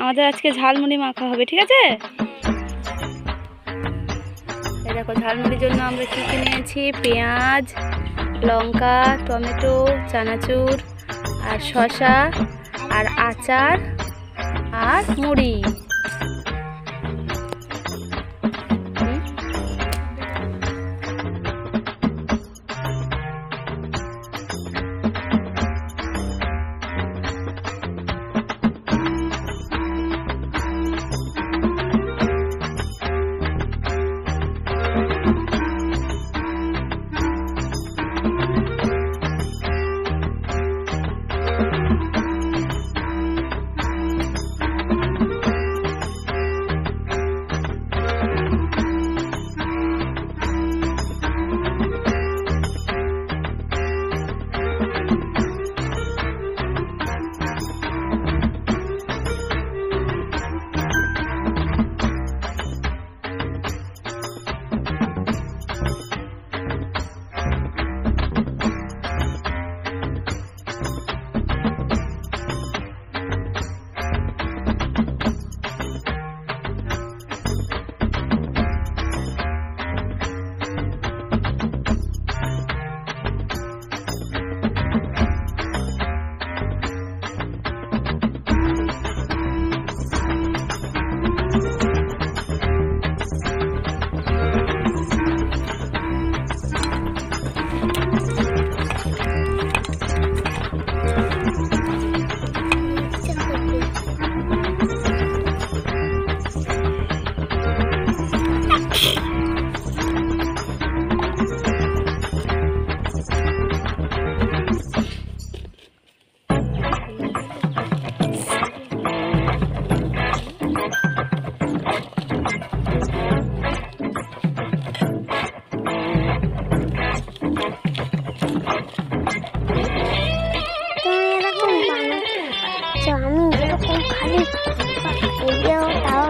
আমাদের আজকে ঝালমুড়ি মাখা হবে, ঠিক আছে? এই দেখো ঝালমুড়ির জন্য আমরা কী কী নিয়েছি: পেঁয়াজ, লঙ্কা, টমেটো, চানাচুর আর শসা আর আচার আর মুড়ি। আমি এরকম খালি তাও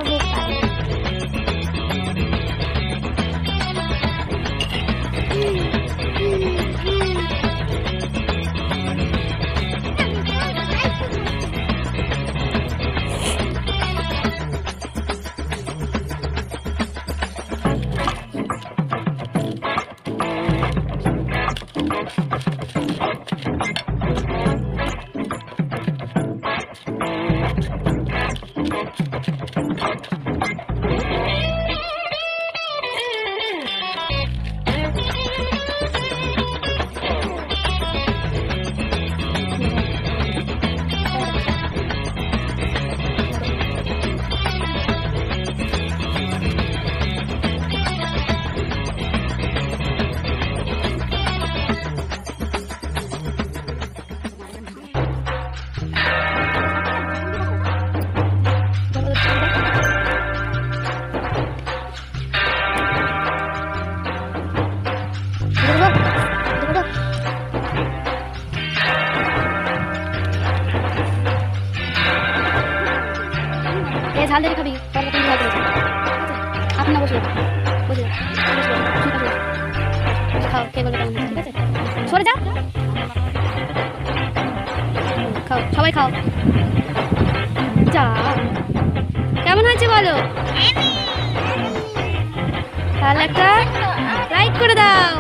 ঝাল দেখে খাবি, আপনি না বসে বসে খাও, কে বলে কেমন, ঠিক আছে? সরে যাও, খাও, সবাই খাও। যা, কেমন হয়েছে বলো? তাহলে একটা লাইক করে দাও।